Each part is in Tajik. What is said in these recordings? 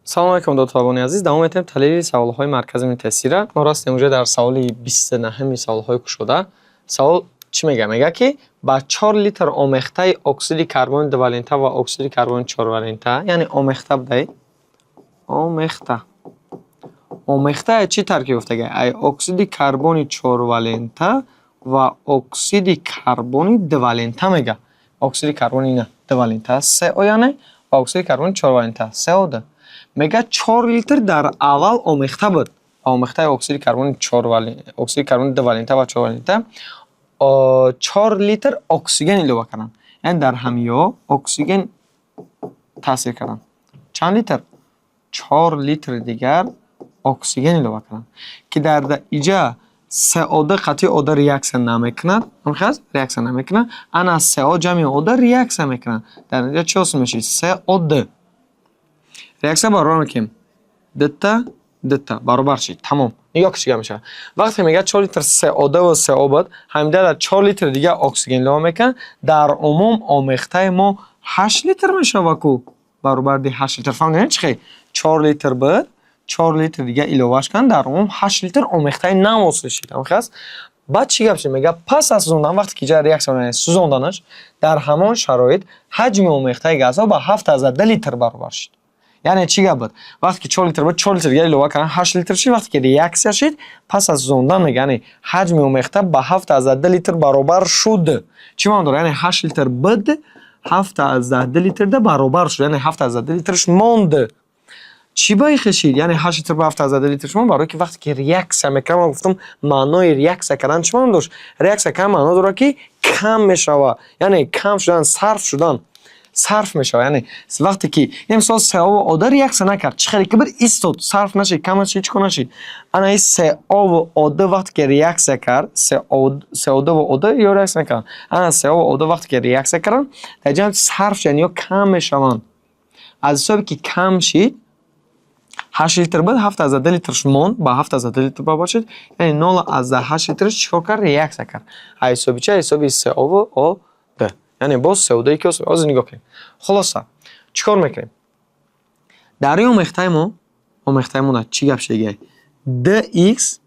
салом алейкум додатабони азиз, давом метавонем таҳлили саволҳои маркази тестира. Мо растем уҷа дар саволи 29 саволҳои кушода. Савол чӣ мега? Мега ки ба 4 литр омехтаи оксиди карбони двалента ва оксиди карбони 4валента, яъне омехта будаи омехта чӣ таркиб ёфтага? Ай оксиди карбони 4валента ва оксиди карбони двалента мега. Оксиди карбони двалента CO яъне ва оксиди карбони 4валента CO. Мега 4 литр дар аввал омехта буд. Омехтаи оксиди карбони 4валента, оксиди карбони двалента ва 4валента 4 литр оксиген илова карданд. Яъне дар ҳамиҳо оксиген таъсир карданд. Чанд литр? 4 литр дигар оксиген илова карданд. Ки дар иҷа CO қатъи ода реаксия намекунад. Амхаз реаксия намекунад. Ана CO ҷамъи ода реаксия мекунад. Дар иҷа чӣ ҳосил мешавад? COD. реаксия баробар мекунем. ДТ баробар шид. Тамом. Нигоҳ ки чӣ гап мешавад. Вақте мега 4 литр CO ва CO буд, ҳамида дар 4 литр дигар оксиген илова мекунад. Дар умум омехтаи мо 8 литр мешавад ку. Баробар ди 8 литр. Фаҳмидед чӣ хел? 4 литр буд, 4 литр дигар иловаш кан, дар умум 8 литр омехтаи нав ҳосил шид. Амхаз баъд чӣ гап шид? Мега пас аз сӯзондан, вақте ки ҷа реаксия сӯзонданаш, дар ҳамон шароит ҳаҷми омехтаи газҳо ба 7,2 литр баробар шид. яъне чӣ гап буд? Вақте ки 4 литр буд, 4 литр дигар илова карданд, 8 литр шид. Вақте ки реаксия шид, пас аз сӯзондан мега, яъне ҳаҷми омехта ба 7,2 литр баробар шуд. Чӣ маъно дорад? Яъне 8 литр буд, 7,2 литрда баробар шуд, яъне 7,2 литрш монд. чӣ байхи шид? Яъне 8 литр ба 7,2 литрш монд, барои ки вақте ки реаксия мекардам, мо гуфтам маънои реаксия кардан чӣ маъно дошт? Реаксия кардан маъно дорад ки кам мешава, яъне кам шудан, сарф мешава. яъне вақте ки мисол CO ва ода реаксия накард, чӣ хеле ки бир истод, сарф нашид, кам нашид, чӣ кор нашид? Ана ин CO ва ода вақте ки реаксия кард, CO2 ва ода ё реаксия накард. Ана CO ва ода вақте ки реаксия карданд, дар ҷамъ сарф шуданд ё кам мешаванд. аз ҳисоби ки кам шид, 8 литр буд, 7,2 литрш монд, ба 7,2 литр баробар шид, яъне 0,8 литрш чикор кард? Реаксия кард. аз ҳисоби чӣ? аз ҳисоби CO ва ода. яъне боз CO2 ки ҳозир нигоҳ кунем. Хулоса чикор мекунем? дар ин омехтаи мо чӣ гап шид? dx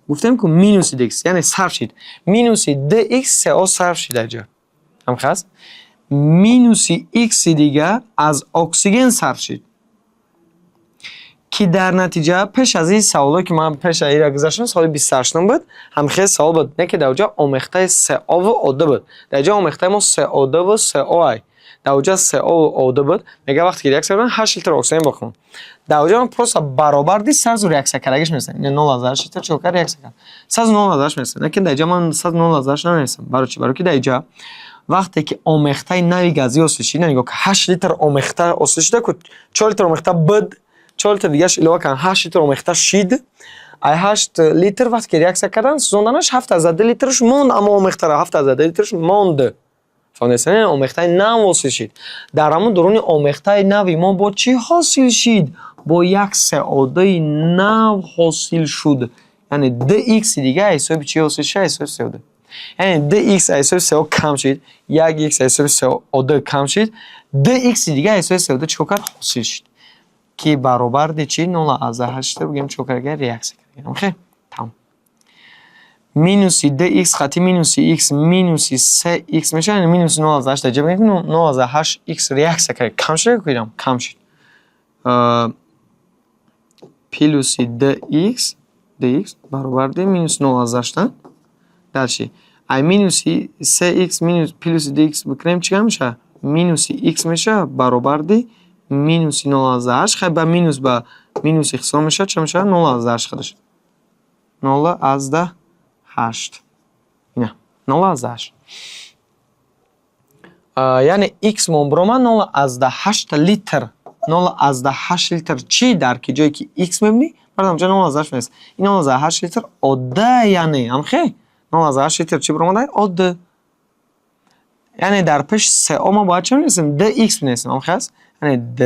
гуфтем ку минуси dx, яъне сарф шид. минуси dx CO сарф шид дар ҷо. ҳамхас минуси x дигар аз оксиген сарф шид. ки дар натиҷа пеш аз ин саволо ки ман пеш аз ира гузаштам, саволи 28 буд, ҳамхел савол буд, не ки дар оҷа омехтаи CO ва ода буд. дар ҷо омехтаи мо CO2 ва CO дар оҷа CO ва ода буд. мега вақте ки реаксия карданд 8 литр оксиген боқӣ монд. дар оҷа ман просто баробар ди сазу реаксия кардагиш мерасам. 0,8 литр чӣ кард? реаксия кард. саз 0,8 мерасам. Лекин дар ҷо ман саз 0,8 намерасам. барои чӣ? барои ки дар ҷо вақте ки омехтаи нави газӣ ҳосил шид, нигоҳ ки 8 литр омехта ҳосил шуда ку 4 литр омехта буд, 4 литр дигарш илова карданд, 8 литр омехта шид. ай 8 литр вақте ки реаксия карданд, сӯзонданаш 7,2 литрш монд, аммо омехтара 7,2 литрш монд. фаҳмидед? омехтаи нав ҳосил шид. дар ҳамон дорони омехтаи нави мо бо чӣ ҳосил шид? бо як CO2 нав ҳосил шуд. яъне dx дигар аз ҳисоби чӣ ҳосил шид? аз ҳисоби CO2. яъне dx аз ҳисоби CO кам шид, 1x аз ҳисоби CO2 кам шид, dx дигар аз ҳисоби CO2 чӣ кард? ҳосил шид. ки баробар ди чӣ? 0,8 литр бигем чӣ кард? реаксия кард. хе тамом. минуси dx хати минуси x минуси 3x мешавад, яъне минуси 0,8 дар ҷо бигем 0,8x реаксия кард. кам шуд ё кам? кам шуд. плюси dx баробар ди минуси 0,8 дар чӣ? ай минуси 3x минус плюси dx бикунем чӣ гап мешавад? минуси x мешавад баробар ди минуси 0,8. хай ба минуси хисоб мешавад, чӣ мешавад? 0,8 худаш. 0,8. ина 0,8. яъне x мон биромад 0,8 литр. 0,8 литр чӣ? дар ки ҷое ки x мебинӣ, бардам ҷо 0,8 мерас. ин 0,8 литр ода, яъне амхе 0,8 литр чӣ биромад? ода. яъне дар пеш CO мо бояд чӣ бинависем? dx бинависем. амхас яъне d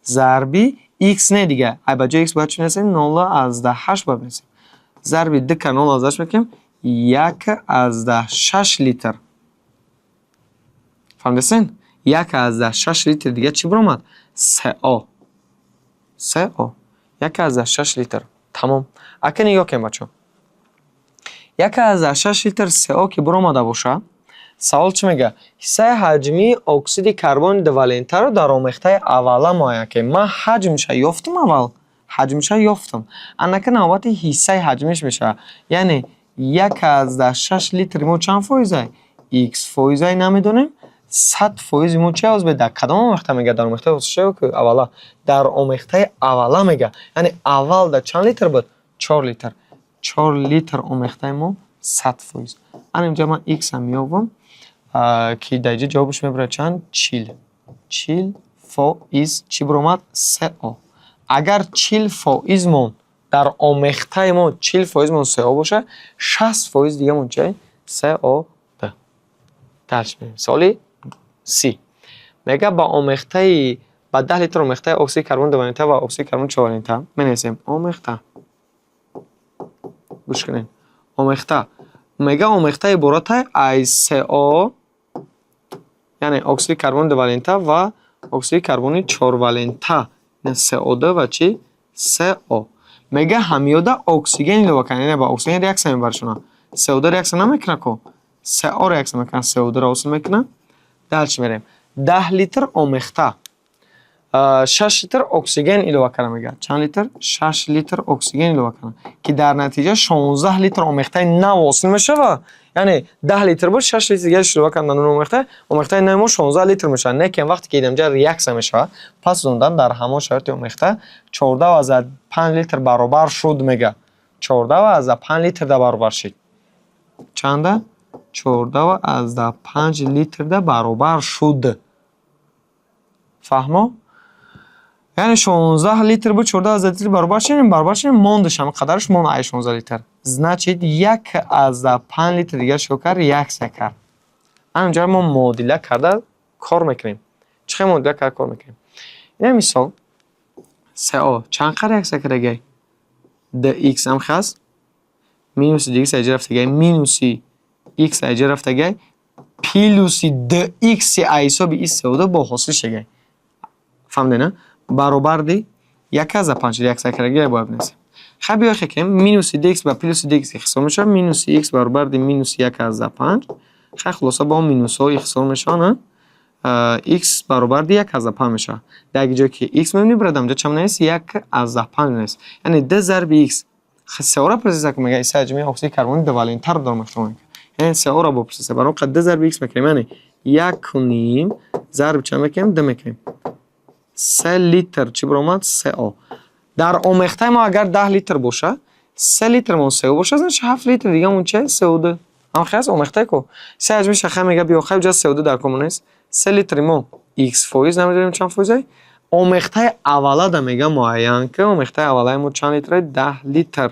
зарби x не дигар. ай ба ҷои x бояд чӣ бинависем? 0,8 бояд бинависем. зарби d ка 0,8 мекунем 1,6 литр. фаҳмидесен? 1,6 литр дигар чӣ биромад? CO. CO 1.6 لیتر. تمام. اکنون نگاه کنیم بچه. 1.6 لیتر CO که برآمده باشه، سوال چی میگه؟ حصه حجمی اکسید کربن دوالنته رو در آمیخته اوله معاینه کنیم. من حجمش یافتم اول. حجمش یافتم. انکه نوبت حصه حجمش میشه. یعنی 1.6 لیتر ما چند فایزه؟ X فایزه نمیدونیم. 100% مو چه از بده؟ کدام آمیخته میگه؟ در آمیخته چه که اوله؟ در آمیخته اوله میگه. یعنی اول در چند لیتر بود؟ 4 لیتر. 4 لیتر آمیخته ما 100%. اینجا من X هم میابم که در اینجا جوابش میبره چند؟ 40. 40% چی برآمد؟ CO. اگر 40% مون در آمیخته ما 40% مون CO باشه، 60% دیگه مون چه؟ CO ده. درش بریم. سوالی C. میگه با آمیخته با 10 لیتر آمیخته اکسید کربن دوالنته و اکسید کربن چهارلنته بنویسیم. آمیخته. گوش کنین. آمیخته. میگه آمیخته عبارت از CO، یعنی اکسید کربن دوالنته و اکسید کربن چهارلنته، نه CO2 و چی؟ CO. میگه همیاده اکسیژن رو کنه، نه با اکسیژن ریاکشن میبرشونه. CO2 ریاکشن نمیکنه کو. CO ریاکشن میکنه، CO2 رو حاصل میکنه. درش میریم. 10 لیتر آمیخته 6 لیتر اکسیژن اضافه کنه. میگه چند لیتر؟ 6 لیتر اکسیژن اضافه کنه که در نتیجه 16 لیتر آمیخته نو حاصل میشه. و یعنی 10 لیتر بود 6 لیتر دیگه اضافه کردن اون آمیخته نو 16 لیتر میشه. نه که وقتی که اینجا ریاکشن میشه پس اون در همون شرایط آمیخته 14 و از 5 لیتر برابر شد. میگه 14 و از 5 لیتر در برابر شد. چنده؟ 14 و از 5 لیتر در برابر شد. فهمو؟ یعنی 16 لیتر بود 14 از لیتر برابر شد موندش هم قدرش مون 16 لیتر. значит 1 از 5 لیتر دیگه شکر 1 شکر. همینجا ما معادله کرده کار میکنیم. چه معادله کرده کار میکنیم؟ این مثال CO چند قدر 1 شکر دیگه؟ dx هم خاص مینوس dx اجرا رفته دیگه مینوس x اجرا رفته دیگه پلوس dx حساب اس CO2 با حاصل شگه. فهمیدی نه؟ برابر دی 1 از 5 1 سکرگی باید بنویسیم. خب بیا خیلی مینوس dx با پلوس dx اختصار میشه. مینوس x برابر دی مینوس 1 از 5. خیلی خلاصه با مینوس ها اختصار میشه نه. x برابر دی 1 از 5 میشه. در جایی که x میبینی بردم جا چم نیست 1 از 5 نیست. یعنی 2 ضرب x. خب سه پرسیزه که میگه ایسا حجمی اکسید کربن دوالنته رو دارم احتمال. یعنی سه را با پرسیزه برام قد 2 ضرب x میکنیم. یعنی 1.5 ضرب چند میکنیم 2 میکنیم. 3 لیتر چی برآمد؟ CO. در آمیخته ما اگر 10 لیتر باشه 3 لیتر مون CO باشه از 7 لیتر دیگه مون چه؟ CO2. هم خیلی آمیخته کو. سه حجمی شخه میگه بیا خیلی جا CO2 در کمون نیست. 3 لیتر ما X فایز نمیدونیم چند فایزه. آمیخته اوله ده میگه معین که آمیخته اوله ما چند لیتره؟ 10 لیتر.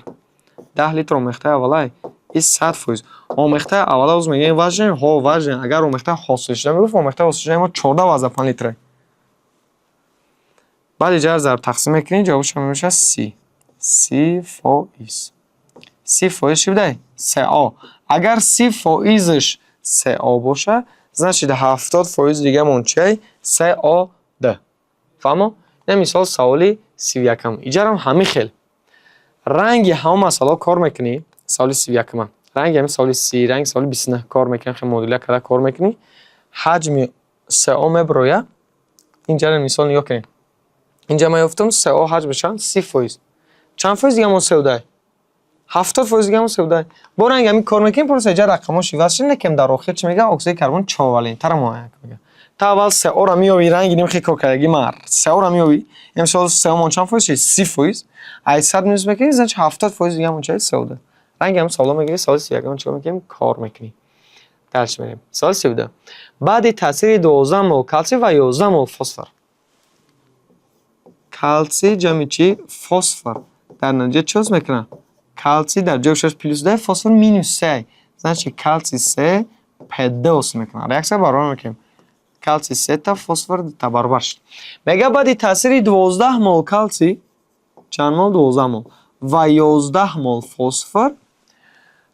10 لیتر آمیخته اوله is 100%. آمیخته اوله از میگه وزن ها وزن اگر آمیخته حاصل شده میگفت آمیخته حاصل شده ما 14 و از 5 لیتره. بعد اینجا ضرب تقسیم میکنین جوابش هم میشه C. C فایز. C فایز چی بوده؟ CO. اگر C فایزش CO باشه значит 70% دیگه مون چه؟ CO ده. فهمو؟ این مثال سوالی 31 اینجا هم همین خیلی رنگ هم مسئله کار میکنی. سوالی 31 رنگ همین سوالی 30 رنگ سوالی 29 کار میکنی. خیلی مدل کرده کار میکنی. حجم CO مبرویه. اینجا مثال نگاه کنید. اینجا ما یافتم CO حجمش 30%. چند فایز دیگه مون CO ده؟ 70% دیگه مون CO ده. با رنگ همین کار میکنیم پس اینجا رقمش واسه نکم در آخر چی میگه؟ اکسید کربن چهارلنته رو معاینه میگه. تا اول CO رو میوی رنگ نیم خیلی کار کردگی مار. CO رو میوی امسال CO مون چند فایز؟ 30%. ای 100 میز میکنی значит 70% دیگه مون چه؟ CO ده. رنگ هم سوال میگیری سوال 31 مون چیکار میکنیم؟ کار میکنیم. درش میریم. سوال 32. بعد تاثیر 12 مول کلسیم و 11 مول فسفر. کلسی جمع چی؟ فسفر. در نتیجه چوز میکنه؟ کلسی در جای 6 پلوس 10 فسفر مینوس 3. значит کلسی 3 پدوس میکنه. ریاکسیون برابر میکنیم. کلسی 3 تا فسفر تا برابر شد. میگه بعد تاثیر 12 مول کلسی چند مول 12 مول و 11 مول فسفر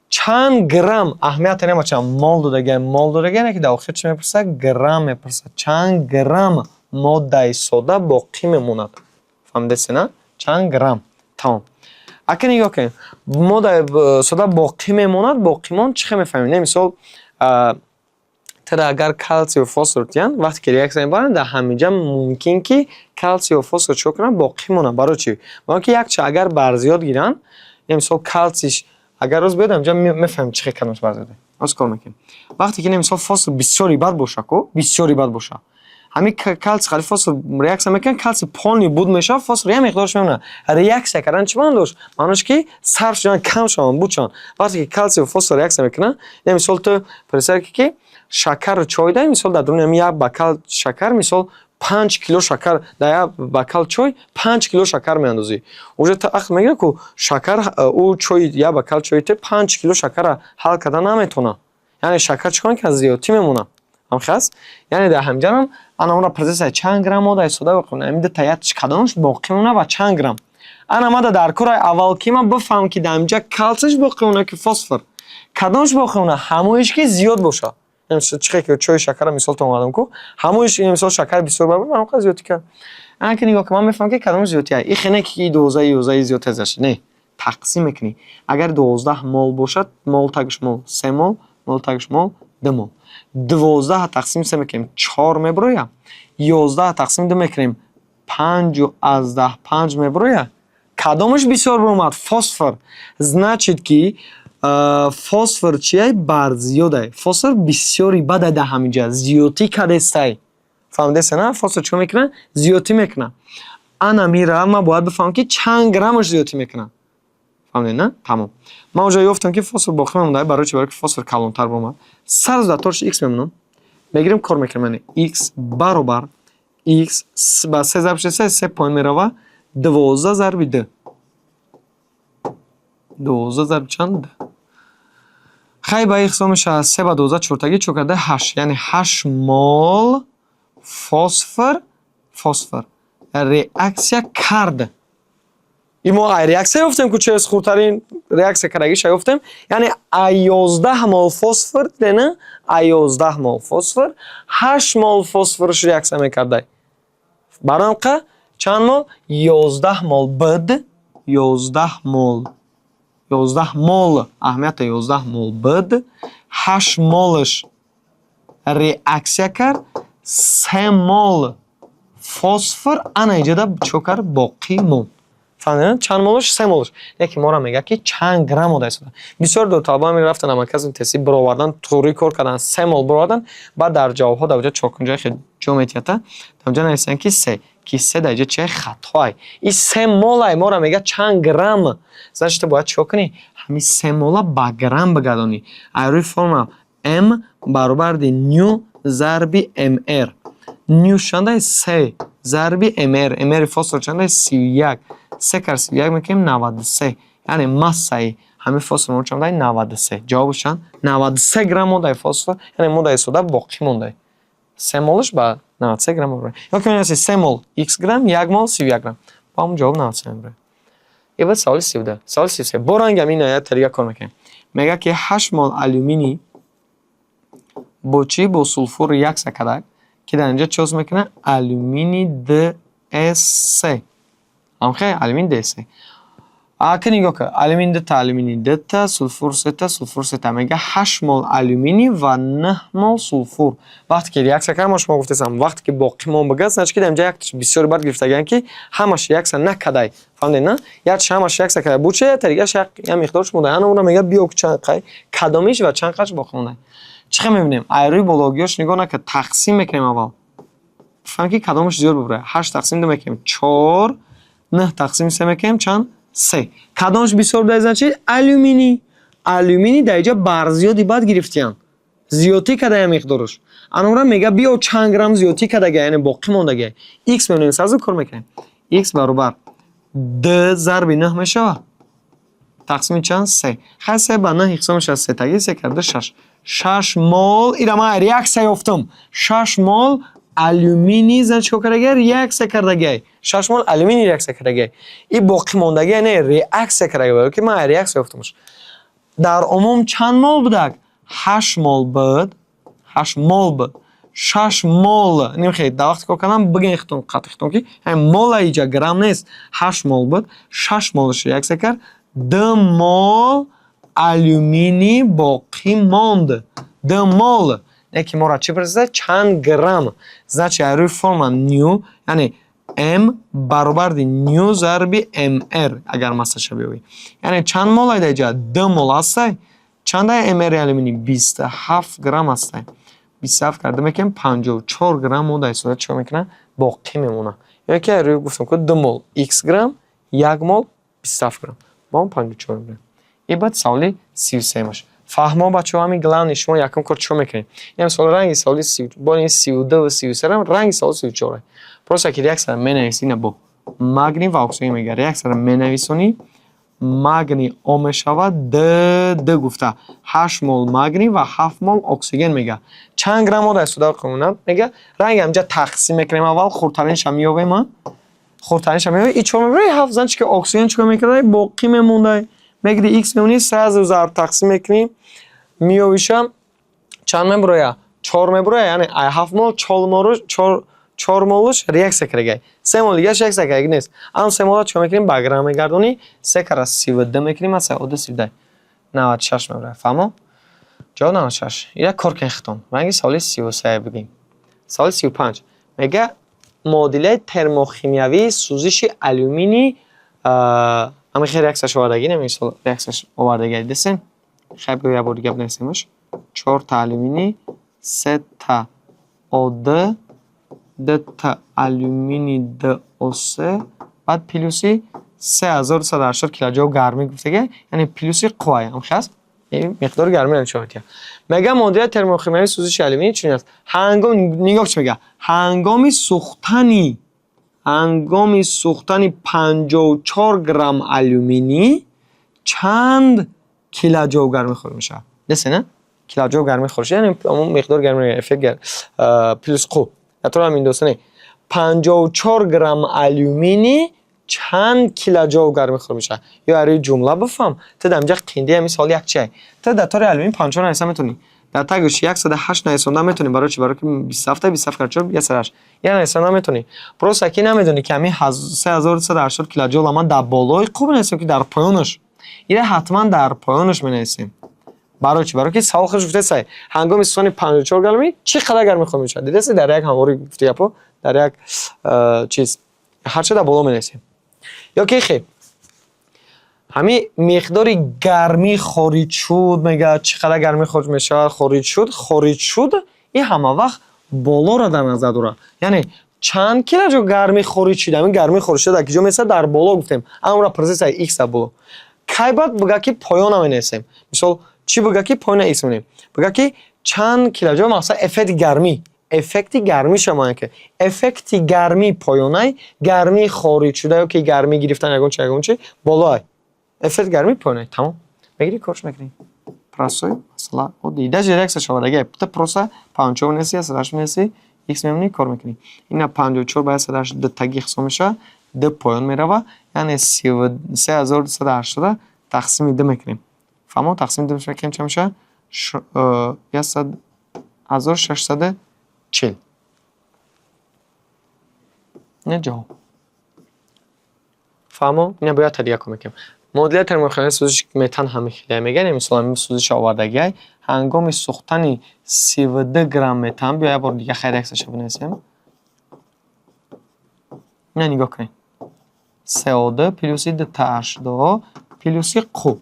چند گرم اهمیت نمیده چند مول دیگه نه که در آخر چی میپرسه؟ گرم میپرسه. چند گرم ماده سوده باقی میموند. فهمیدین؟ چند گرم. تمام. اگه نگاه کنیم ما در صدا باقی میموند، باقی مون چه میفهمیم؟ مثال تر اگر کلسیم و فسفر تیان وقتی که ریاکسیون میبرن در همینجا ممکن که کلسیم و فسفر چه کنن باقی مونن. برای چی؟ برای که یک چه اگر برزیاد گیرن، مثال کلسیش اگر روز بیاد اینجا میفهمیم چه کدامش برزیاده. از کار میکنیم. وقتی که مثال فسفر بسیاری بد باشه کو بسیاری بد باشه. همین کلسیم خالی فسفر ریاکسیون میکنه، کلسیم پانی بود میشه، فسفر یه مقدارش میمونه. ریاکسیون کردن چی ماندوش؟ معنیش که صرف شدن کم شدن بودن. وقتی که کلسیم و فسفر ریاکسیون میکنه، مثال تو پرسر که شکر چای دای مثال در درون یک بکل شکر مثال 5 کیلو شکر در یک بکل چای 5 کیلو شکر میاندازی. اونجا تا وقت میگه که شکر او چای یک بکل چای ته 5 کیلو شکر حل کردن نمیتونه. یعنی شکر چیکار که زیادی میمونه. هم خاص یعنی در همینجا هم انا اون پرسه چند گرم ماده استفاده بکنه امید تایید کدامش باقی مونه و چند گرم. انا ماده در کار اول که من بفهم که در همینجا کلسیش باقی مونه که فسفر کدامش باقی مونه همونش که زیاد باشه. چه که چای شکر مثال تو اومدم کو همونش مثال شکر بسیار بر من خیلی زیادی کرد. انا که نگاه کنم میفهمم که کدامش زیادیه. این خنه که دوزای زیاد ازش نه تقسیم میکنی. اگر 12 مول باشد مول تگش مول 3 مول مول تگش مول 2 مول. 12 تقسیم 3 میکنیم 4 میبرویم. 11 تقسیم 2 میکنیم 5 از 10 5 میبرویم. کدامش بسیار اومد؟ فسفر. значит که فسفر چیه؟ برزیاده. فسفر بسیاری بده در همینجا زیوتی کدستای. فهمیدین نه؟ فسفر چی میکنه؟ زیوتی میکنه. انا میره ما باید بفهمم که چند گرمش زیوتی میکنه. فهمیدین نه؟ تمام. ما اونجا گفتم که فسفر باقی میمونه. برای چی؟ برای که فسفر کلانتر اومد. سر از داتورش x میمونم. میگیریم کار میکنم یعنی x برابر x با 3 ضرب 3 پوینت میره 12 ضرب 2. 12 ضرب چند؟ خیلی با اقسام میشه 3 با 12 چورتگی چو کرده 8 یعنی 8 مول فسفر ریاکسیا کرد. این ما ریاکسیا گفتیم که چه از خورترین ریاکسیا کردگیش گفتیم یعنی 11 مول فسفر نه 11 مول فسفر 8 مول فسفرش ریاکسیا میکرده. برام که چند مول 11 مول بد 11 مول اهمیت 11 مول بد 8 مولش ریاکسیا کرد 3 مول فسفر انا ایجاده چوکر باقی مون. فهمیدین چند مولش 3 مولش یکی ما را میگه که چند گرم بوده است. بسیار دو طالبان میرفتن مرکز تحصیل برآوردن طوری کار کردن 3 مول برآوردن بعد در جوابها در اونجا چاکنجای خیلی جمعیت در اونجا نوشتن که 3 در اینجا چه خطایی این 3 مول ما را میگه چند گرم. значит باید چیکار کنی همین 3 مول با گرم بگردانی. روی فرمول m برابر نیو ضرب mr. نیو چنده 3 ضرب mr فاصله چنده 31 3 کر 31 میکنیم 93 یعنی مسای همین فاصله چنده 93 جوابش چند 93 گرم مونده فاصله یعنی مونده سودا باقی مونده 3 مولش با 93 گرم مونده یا که میگه 3 مول x گرم 1 مول 31 گرم با همون جواب 93 میشه. یه بعد سوال 13 سوال 33 برانگ همین آیه طریقه کار میکنیم میگه که 8 مول آلومینی با چی با سولفور ریاکسیا کرده که در اینجا چوز میکنه آلومینی DS3 هم خیلی آلومین DS3 اگه نگاه که آلومین دتا سولفور ستا میگه 8 مول آلومینی و 9 مول سولفور. وقتی که ریاکسیا کرد ما شما گفتیم وقتی که باقی مون بگه значит که در اینجا یک بسیار بار گرفتگی که همش ریاکسیا نکردای. فهمیدین نه؟ یا همش ریاکسیا کرده بود چه طریقش یک مقدارش مونده انا اون میگه بیا چند قای کدامش و چند قش باقی مونده. چه میبینیم ایروی بالاگیاش نگاه نکه تقسیم میکنیم اول فهم که کدامش زیاد ببره 8 تقسیم 2 میکنیم 4 9 تقسیم 3 میکنیم چند 3 کدامش بسیار بده چی آلومینی در اینجا برزیادی بعد گرفتیم زیادی کده مقدارش انا میگه بیا چند گرم زیادی کده یعنی باقی مونده x میبینیم سازو کار میکنیم x برابر 2 ضرب 9 میشه تقسیم چند 3 خاص 3 با 9 اقسامش از 3 تگی 3 کرده 6 مول اینا ما ریاکسیا یافتم 6 مول آلومینی زن چیکار کرده ریاکسیا کرده 6 مول آلومینی ریاکسیا کرده این باقی مونده نه ریاکسیا کرده که ما ریاکسیا یافتمش در عموم چند مول بود 8 مول بود 6 мол нمیخواید در وقتی که کنم بگین خودتون قطع خودتون که همین مول اینجا گرم نیست 8 مول بود 6 مولش یک سکر 2 مول алюминий باقی ماند 2 مول یکی ما را چی پرسیده چند گرم значит روی فرم نیو یعنی m برابر نیو ضرب mr اگر مساشه بیوی یعنی چند مول ایده اینجا 2 مول است چند mr алюминий 27 گرم است 27 کرده میکنم 54 گرم موده صورت چه میکنه باقی میمونه یا که روی گفتم که 2 مول x گرم 1 مول 27 گرم با اون 54 گرم این بعد سوالی 33 ماش فهمو بچه همین گلان شما یکم کار چه میکنیم این سوال رنگی سوالی با این 32 و 33 رنگی سوال 34 پروسه که یک سر منویسی نه با مگنی و اکسیژن میگیره یک سر منویسونی مگنی او میشود د گفته 8 مول مگنی و 7 مول اکسیژن میگه چند گرم در استفاده کنم میگه رنگ همجا تقسیم میکنیم اول خردترینش میابیم خردترینش میابیم این چون میبره 7 زنش که اکسیژن چیکار میکنه باقی میمونه میگه x میمونی 3 از ضرب تقسیم میکنیم میویشم چند میبره 4 میبره یعنی 7 مول 4 مولش یک سکرگه 3 مول دیگه یک سکرگه نیست اما 3 مول چه میکنیم با گرم میگردونی 3 کره 32 میکنیم از 32 96 میبره فهمو جواب 96 یک کار کن ختم میگه سوال 33 بگیم سوال 35 میگه معادله ترموشیمیایی سوزش آلومینی اما خیلی ریاکسش آوردگی نمیشه ریاکسش آوردگی دستن خیلی یه بار دیگه بنویسیمش 4 تا آلومینی 3 تا O2 2 تا آلومینی DO3 بعد پلوسی 3180 کیلوجول گرمی گفتگه یعنی پلوسی قوی هم خاص این مقدار گرمی نشوتیه میگه معادله ترموشیمیایی سوزش آلومینی چی است هنگام نگاه چی میگه هنگام سوختن 54 گرم آلومینی چند کیلوجول گرمی خورد میشه درسته نه کیلوجول گرمی خورد یعنی اون مقدار گرمی افکت پلس قو تو همین دوستانه 54 گرم آلومینی چند کیلوجول گرمی خورد میشه یا روی جمله بفهم تو دمجا قینده مثال یک چی تو دتار آلومینی 54 نویسه میتونی در تگش 108 نویسنده میتونی برای چی برای که 27 کرد 108 یعنی نویسنده میتونی پروسه کی نمیدونی که همین 3180 کیلوجول اما در بالای خوب نیست که در پایانش اینه حتما در پایانش می‌نویسیم برای چی برای که سوال خودش گفته سه هنگام استفاده 54 گرمی چقدر گرمی خود میشه دیدی در یک همواری گفته اپو در یک چیز هر چه در بالا می‌نویسیم یا که خیلی همین مقدار گرمی خارج شد میگه چقدر گرمی خارج میشه خارج شد این همه وقت بالا را در نظر داره یعنی چند کیلوجول گرمی خارج شده همین گرمی خارج شده که جو مثلا در بالا گفتیم اما را پرسیس ایکس بالا کی بعد بگه که پایان می‌نویسیم مثلا چی بگه که پایان ایکس می‌نویسیم بگه که چند کیلوجول مثلا افکت گرمی شما که افکت گرمی پایانه گرمی خارج شده یا که گرمی گرفتن یگون چه بالا افکت گرمی پایانه تمام میگیری کارش میکنی پروسه مثلا خود ایده جرکس شوارگی تو پروسه 54 نسی است راش نسی ایکس میمونی کار میکنی اینا 54 باید سرش د تگی حساب میشه د پایان میره یعنی 3180 تقسیم 2 میکنیم فهمو تقسیم 2 میکنیم چه میشه 1640 نه جواب فهمو نه باید تدیه کنیم معادله ترموشیمیایی سوزش متان هم خیلی میگن مثلا سوزش آوردگی هنگام سوختن 32 گرم متان بیا بار دیگه خیلی عکسش بنویسیم نه نگاه کنید CO2 پلوسی د H2O پلوسی قو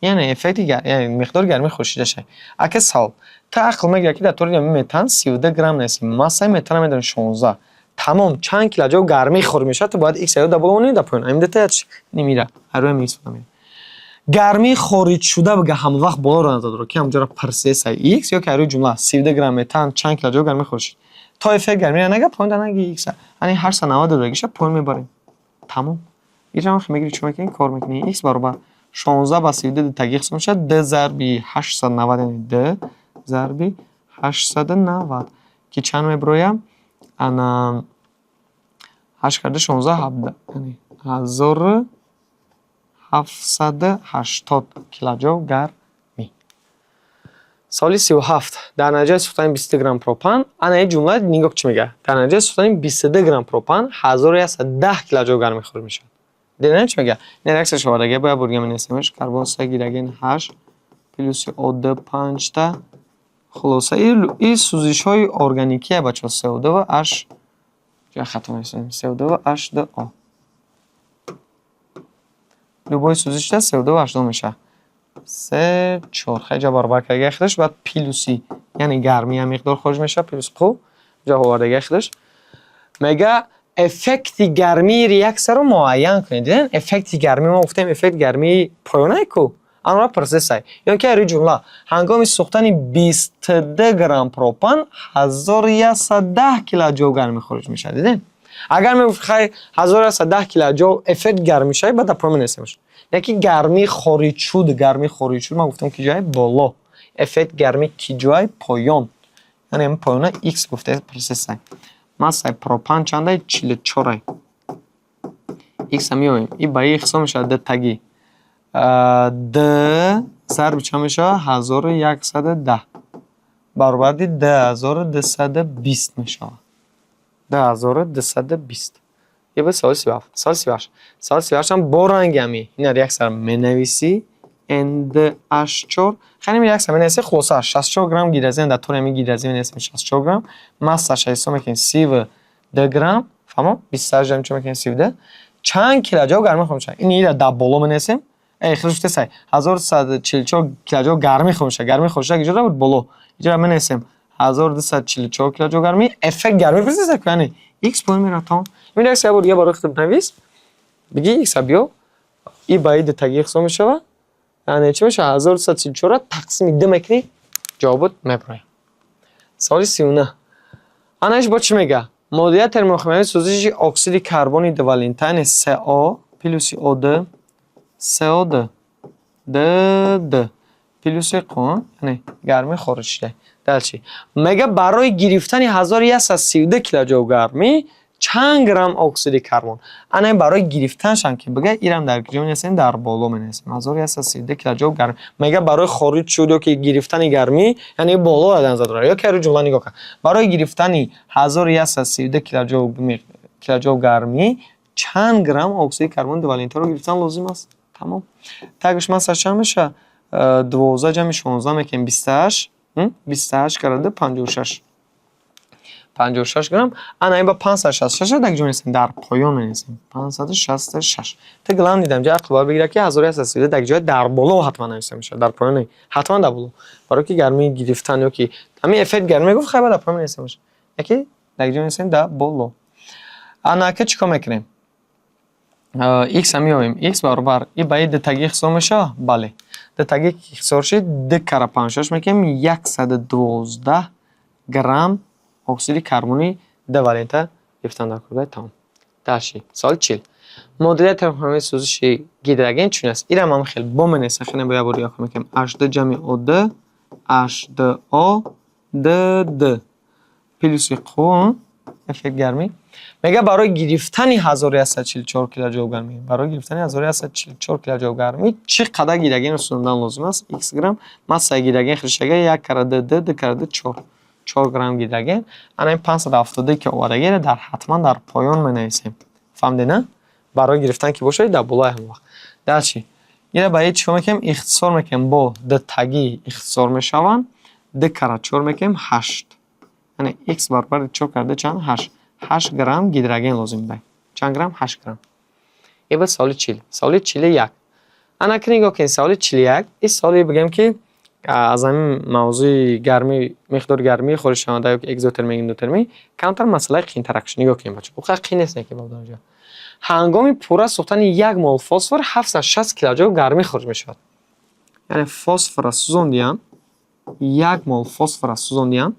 یعنی افکت یعنی مقدار گرمی خورشیده شه اگه سال تا عقل میگه که در طور متان 32 گرم نسیم ماسه متان میدن 16 تمام چند کیلوجول گرمی خورد میشه تو باید x دبل اون دا پایین این دتاچ نمیره هر میسونم گرمی خارج شده بگه هم وقت بالا رو نداره که همونجا پرسیس x یا که روی جمله 32 گرم متان چند کیلوجول گرمی خورد تا افکت گرمی نگه پایین نگه x یعنی هر 90 درجه پایین میبریم تمام اینجا هم میگیری چون که کار میکنی x برابر 16 با 32 تگی قسم میشه 2 ضرب 890 یعنی 2 ضرب 890 که چند میبرویم انا 8 کرده 16 17 یعنی 1780 کیلوجول گرمی سوالی 37 در نتیجه سوختن 20 گرم پروپان انا این جمله نگاه چی میگه در نتیجه سوختن 22 گرم پروپان 1110 کیلوجول گرمی خورد میشه دیدن چی میگه نه عکسش آوردگی باید برگم نسیمش کربن 3 گیرگین 8 پلوس O2 5 تا خلاصه این سوزش های ارگانیکیه بچه CO2 و H جا خطا میسونیم CO2 و H2O любой سوزش ده CO2 و H2O میشه 3 4 خیلی جا برابر کرده خودش بعد پیلوسی یعنی گرمی هم مقدار خارج میشه پیلوس خوب جا آوردگی خودش میگه افکت گرمی ریاکسه رو معین کنید دیدن افکت گرمی ما گفتیم افکت گرمی پایانه کو آن را پرسش ای یعنی که این جمله هنگام سوختن 22 گرم پروپان 1110 کیلوجول گرمی خارج میشه دیدن اگر می خیر 1110 کیلوجول افکت گرمی شه بعد پرومن نسیمش یکی گرمی خارج شد ما گفتم که جای بالا افکت گرمی کی جای پایان یعنی این پایانه x گفته پرسش ای ماسه پروپان چنده 44 x هم میایم این با x میشه د تگی د ضرب چه میشه 1110 برابر 10220 میشه 10220 یه به سال 38 هم با رنگ همی این رو یک سر منویسی NH4 خیلی می یک سر منویسی خلاصه 64 گرم گیرازین در طور همی گیرازین منویسیم 64 گرم ماسه شایسته میکنیم 32 گرم فهمم 28 گرم چون میکنیم 32 چند کیلوجول گرمی خواهم شد این در بالا منویسیم ای خیلی شده سای 1144 کیلوجول گرمی خواهم شد گرمی خواهم شد اینجا بود بالا اینجا منویسیم 1244 کیلوجول گرمی افکت گرمی پرسیده کنی x پوینت میره تا میره سه بار یه بار خود نویس بگی x بیو ای باید تغییر خو میشه یعنی چی میشه 1144 تقسیم 2 میکنی جوابت میبره سوال 39 آنش با چی میگه مدیریت ترمومتر سوزش اکسید کربن دوالنتین CO پلوس O2 CO2 د پلوس قون یعنی گرمی خارج شده در چی میگه برای گرفتن 1132 کیلوجول گرمی چند گرم اکسید کربن انا برای گرفتنش هم که بگه ایرم در کجا می‌نویسیم در بالا می‌نویسیم 1132 کیلوجول گرمی میگه برای خارج شده که گرفتن گرمی یعنی بالا دادن زده یا که رو جمله نگاه کن برای گرفتن 1132 کیلوجول گرمی چند گرم اکسید کربن دوالنتین رو گرفتن لازم است تمام تگش من چند میشه 12 جمع 16 میکنیم 28 کرده 56 گرم انا این با 566 دیگه جونیستیم در پایان می‌نویسیم 566 تگلام دیدم جا اقبال بگیره که 1132 دیگه جای در بالا حتما نوشته میشه در پایان نه حتما در بالا برای که گرمی گرفتن یا که همین افکت گرمی گفت خیلی در پایان نوشته میشه یکی دیگه جونیستیم در بالا انا که چیکار میکنیم x هم میایم x برابر این باید تگی اختصار میشه بله تگی اختصار شد 2 کره 56 میکنیم 112 گرم اکسید کربنی دوالنتین گرفتن در کودای تمام داشی سال 40 مدیریت ترمومتر سوزش گیدروژن چون است ایرم هم خیلی با من سخنه باید بریا کنم H2 جمع O2 H2O د پلوس قون افکت گرمی میگه برای گرفتن 1144 کیلوجول گرمی برای گرفتن 1144 کیلوجول گرمی چقدر گیدروژن رسوندن لازم است x گرم ماسه گیدروژن خرشگاه 1 کرده 2 کرده 4 گرم گیدروژن انا این 570 که اومده در حتما در پایان می‌نویسیم فهمیدی نه برای گرفتن که باشه در بالا هم وقت در چی اینو باید چیکار میکنیم اختصار میکنیم با د تگی اختصار میشوند 2 کره 4 میکنیم 8 یعنی x برابر 4 کرده چند 8 گرم گیدروژن لازم داریم چند گرم 8 گرم این به سال 41 انا که نگاه کنید سال 41 این سالی بگم که از این موضوع گرمی مقدار گرمی خارج شونده یا اگزوترمی اندوترمی کمتر مسئله اینتراکشن نگاه کنیم بچه خیلی قین نیست که باید اونجا هنگام پورا سوختن 1 مول فسفر 760 کیلوجول گرمی خارج میشود یعنی فسفر سوزاندیم 1 مول فسفر سوزاندیم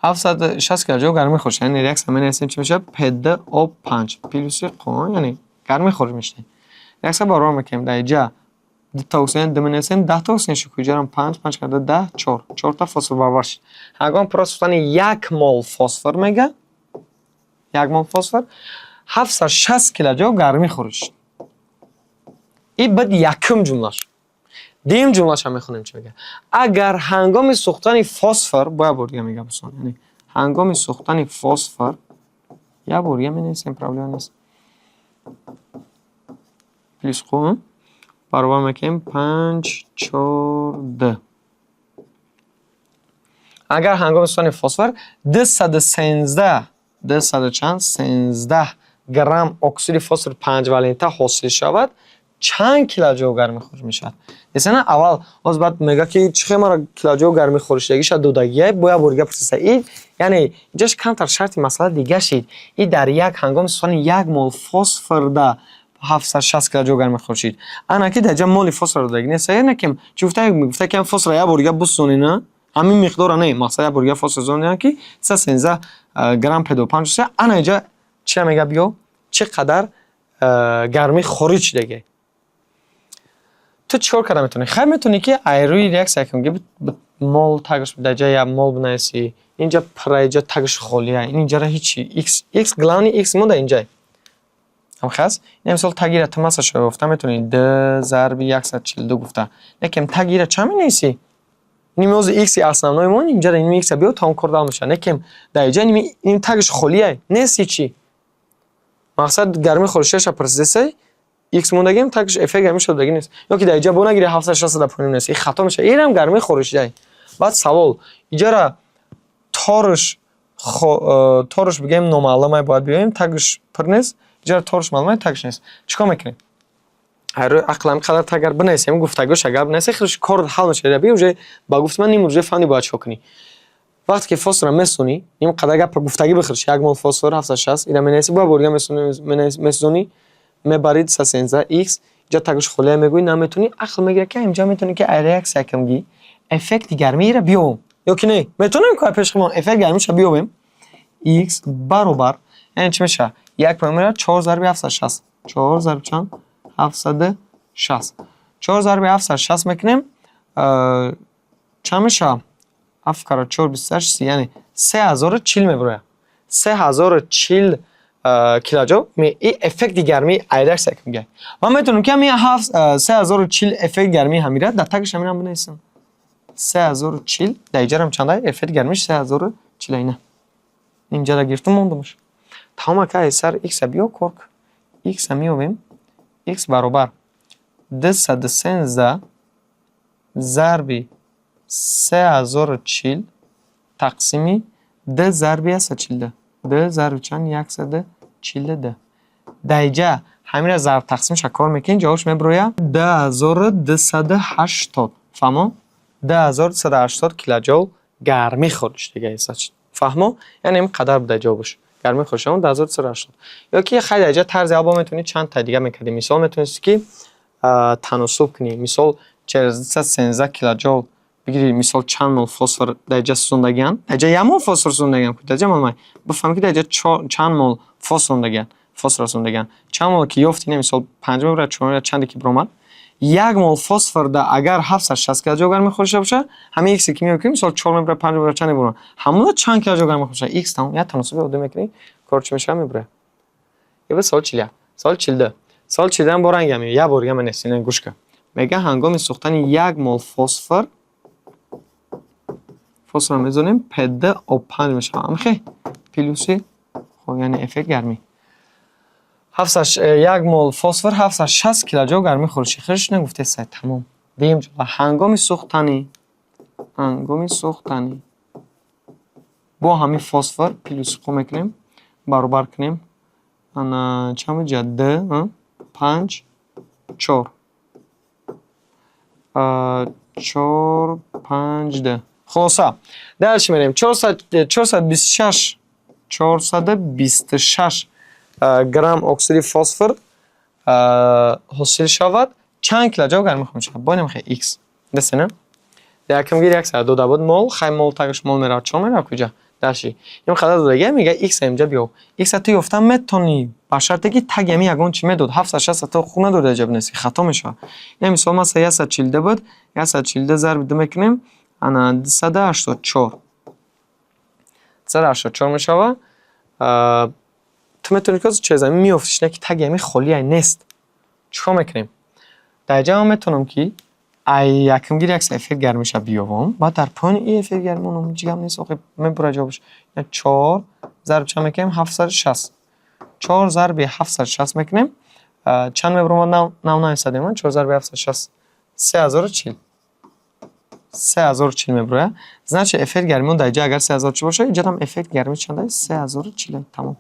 760 کیلوجول گرمی خارج یعنی ریاکس همین اسم چی میشه PdO5 پلوس قون یعنی گرمی خارج میشه ریاکس برابر میکنیم در اینجا تا اکسیژن دمنسیم 10 تا اکسیژن شکوجرم 5 کرده 10 4 تا فسفر برابر شد هنگام پروسستن 1 مول فسفر میگه 1 مول فسفر 760 کیلوجول گرمی خارج شد این بعد یکم جملهش دیم جمله‌ش هم میخونیم چی میگه. اگر هنگام سوختن فسفر باید بورگه میگه بسان، یعنی هنگام سوختن فسفر یا بورگه می نیستیم، پرابلم نیست. پلیس خوب برابر میکنیم 5 4 10. اگر هنگام سوختن فسفر 213 گرم اکسید فسفر 5 والنته حاصل شود، چند کیلوجول گرمی خورش میشد؟ مثلا اول از بعد میگه که چه مرا کیلوجول گرمی خورشیدگی شد دودگیه باید بورگه پرسیسه. این یعنی اینجاش کمتر شرط مسئله دیگه شید. این در یک هنگام سوختن 1 مول فسفر ده 760 کیلوجول گرمی خورشید. انا که در جمع مول فسفر دودگی نیست. یعنی که گفته که فسفر یا بورگه بسونی نه همین مقدار نه، مقصد بورگه فسفر زون که 313 گرم پدو 5 انا اینجا چه میگه بیو چقدر گرمی خورش دیگه. تو چیکار کردم میتونی؟ خیلی میتونی که روی ریاکسیون کنی مول تاگش بدجا یا مول بنویسی. اینجا پرایجا تاگش خالیه. اینجا را هیچی x گلانی x مونده اینجا. هم خاص این مثال تغییر تماسش رو گفتم میتونی 2 ضرب 142 گفته. لیکن تغییر چه می‌نویسی؟ نیموز x основной مون اینجا این x بیو تام کردال میشه. لیکن در اینجا این تاگش خالیه. نیست چی؟ مقصد گرمی خورشیدش پرسیسه x موندگیم تاگش اف گرمی شده دیگه نیست. یا که در اینجا بو نگیره 760 پونیم نیست. این خطا میشه. اینم گرمی خورشیده. بعد سوال اینجا را تارش بگیم نامعلومه باید بیایم تاگش پر نیست. اینجا تارش معلومه تاگش نیست. چیکار میکنیم؟ هر عقلم قدر تاگر بنویسیم گفتگوش اگر بنویسی خیلی کار حل میشه. بیا وجه با گفت من نیم وجه فنی باید چیکار کنی. وقتی که فسفر میسونی نیم قدر گپ گفتگی بخورش 1 مول فسفر 760 اینا منیسی با بورگه میسونی میبرید 313 x جا تاگش خله میگوی نمیتونی عقل میگیره که اینجا میتونی که ریاکس یکمگی افکت گرمی را بیوم یا که نه میتونیم که پیش خودمون افکت گرمیش را بیوم x برابر یعنی چی میشه 1 میمونه 4 ضرب 760 4 ضرب چند 760 4 ضرب 760 میکنیم چند میشه 7 کارا 4 28 یعنی 3040 میبره 3040 کیلوجول می افکت گرمی ایرکس میگه و میتونم که می 3040 افکت گرمی همیره در تگش همین هم بنویسم 3040 در اینجا هم چنده افکت گرمیش 3040 اینه اینجا را گرفتم موندمش تمام که سر x بیو کرک x میویم x برابر 213 ضرب 3040 تقسیمی 2 ضرب 140 2 ضرب چند 140 در اینجا همین ضرب تقسیم شکار میکنین جاوش میبرویا 2280 فهمو 2280 کیلوجول گرمی خورش دیگه ایساچ فهمو یعنی این قدر بوده جاوش گرمی خورش اون 2280 یا که خیلی اینجا طرز آبا میتونی چند تا دیگه میکردی مثال میتونستی که تناسب کنی مثال 413 کیلوجول بگیری مثال چند مول فسفر در اینجا سوندگیان در اینجا یک مول فسفر سوندگیان در اینجا مال بفهمی که در اینجا چند مول فسفر سوندگیان چند مول که یافتی مثال 5 میبره 4 چندی که برامد 1 مول فسفر در اگر 760 کیلوجول گرمی خورش باشه همین x که میگیم مثال 4 میبره 5 میبره چند میبره همون چند کیلوجول گرمی خورش x تمام یا تناسب بوده میکنی کارچ میشه میبره یه به سوال 42 سوال 42 هم برنگ میگه یا برگم نسینه گوش کن میگه هنگام سوختن 1 مول فسفر فسفر میذاریم پده و 5 میشه همخه پلوسی خب یعنی افکت گرمی 1 مول فسفر 760 کیلوجول گرمی خورشی خرش نگفته سه تمام دیم جلو هنگام سوختنی با همین فسفر پلوسی خو میکنیم برابر کنیم انا چند جده 5 4 4 5 ده خلاصه درش میریم 426 گرم اکسید فسفر حاصل شود چند کیلوجول گرمی خورش شود با نمیخواه x دسته نه در یکم گیر 102 مول خیلی مول تاگش مول میره چون میره کجا درشی این خدا دیگه میگه x اینجا بیو x تو گفتم میتونی با شرطی که تگ یمی یگان چی میداد 760 تا خونه داد جب نسی خطا میشه این مثال ما 140 بود 140 ضرب 2 میکنیم انا 284 میشه تو میتونی که چه زمین میافتیش نه که تگ یمی خالی نیست چیکار میکنیم در اینجا میتونم که ай якмгир як ефект гармиша биёвам. Баъд дар поёни ин ефект гарми оном ҷигам нест охи мебура ҷавобш. 4 зарб чанд мекунем 760. 4 зарби 760 мекунем. Чанд мебурам нав истадем 4 зарби 760 3040. 3040 мебура. Значит ефект гарми дар ҷа агар 3040 боша инҷа ҳам ефект гарми чанда 3040 тамом.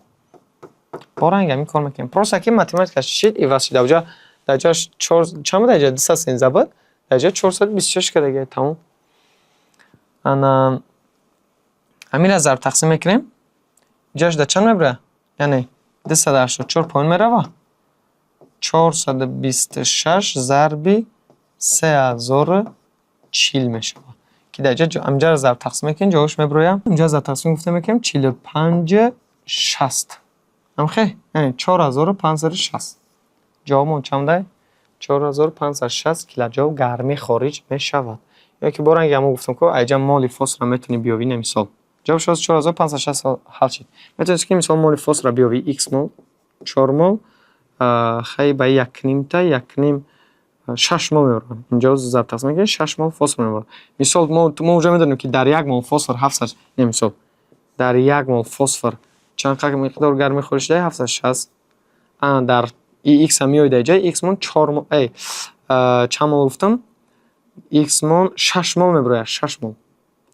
Бо рангами кор мекунем. Просто ки математика шид и васида уҷа дар ҷа 4 чанд дар ҷа 213 буд. Дар ҷа 426 кардага тамом. Ана ҳамира зарб тақсим мекунем. Инҷаш дар чанд мебура? Яъне 284 поён мерава. 426 зарби 3040 мешава. Ки дар ҷа амҷа зарб тақсим мекунем ҷавобш мебуроям. Амҷа зарб тақсим гуфта мекунем 45 60. Амхе? Яъне 4560. ҷавобмон чамда? 4560 килоҷоул гарми хориҷ мешавад. Ёки бо ранги ҳамон гуфтам ки айҷа моли фосфора метавонӣ биёвӣ не мисол. ҷавобш 4560 ҳал шид. Метавонӣ ки мисол моли фосфора биёвӣ x мол 4 мол хай ба 1/2 та 1/2 6 мол мебарад. Инҷо зарб тақсим мекунем 6 мол фосфор мебарад. Мисол мо уҷа медонем ки дар 1 мол фосфор 700 не мисол. Дар 1 мол фосфор чанд қадр миқдор гарми хориҷ шуда 760. Ана дар x ҳам меояд дар ҷаи x мон 4 мол чанд мол гуфтам? X мон 6 мол мебарояд 6 мол.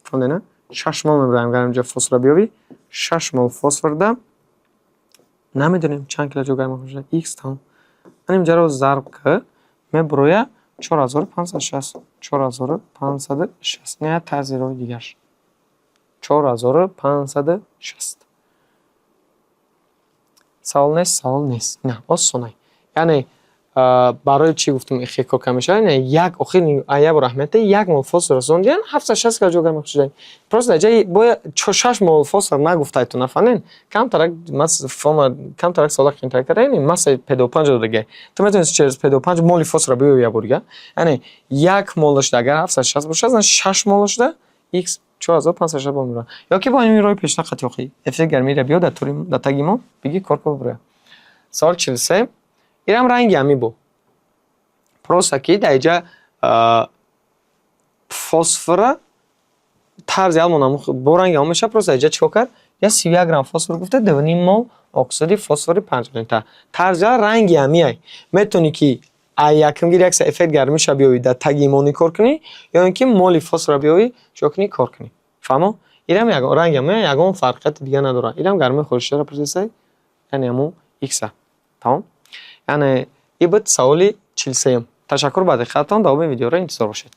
Фаҳмидед? 6 мол мебарояд гарми ҷа фосфора биёвӣ 6 мол фосфорда намедонем чанд килоҷоул гарми хориҷ шуда x тамом. Ҳамин ҷаро зарб ки мебарояд 4560. 4560 не тарзи роҳи дигарш. 4560. Савол нест, савол нест. Не, осонай. Яъне барои чӣ гуфтам ихтикор камеша? Яъне як охир як бор аҳамияте 1 мол фосфор расондиан 760 килоҷоул гарми хориҷ шуда. Просто дар ҷаи бояд 6 мол фосфор нагуфтаитон нафаҳмидед? Камтарак камтарак сола қиёнтар кардаен масса 55 додага. То метавонед через 55 моли фосфора биёвӣ як борга. Яъне 1 молаш агар 760 бошад, значит 6 молаш да x 4560 мебарад. Ёки бо ҳамин роҳи пештақати охи эффект гармиро биё дар таги мо биги кор бубура. Савол 43. Ирам ранги ҳами бо. Просто ки дар ҷа фосфора тарзи ҳамон бо ранги ҳамон меша просто дар ҷа чикор кард? Я 31 грамм фосфор гуфта 2.5 мол оксиди фосфори 5 мл. Тарзи ранги ҳами ай. Метавонӣ ки якмгир як эффект гармиша биёвӣ дар таги мо никор кунӣ ё ин ки моли фосфора биёвӣ чико кунӣ кор кунӣ. Фаҳмо? Ирам ягон ранги ҳами ягон фарқияти дига надорад. Ирам гармии хориҷшудара процессай яъне ҳамон x а. Тамом? Яъне ин буд саволи 43. Ташаккур ба диққататон. Давоми видеоро интизор бошед.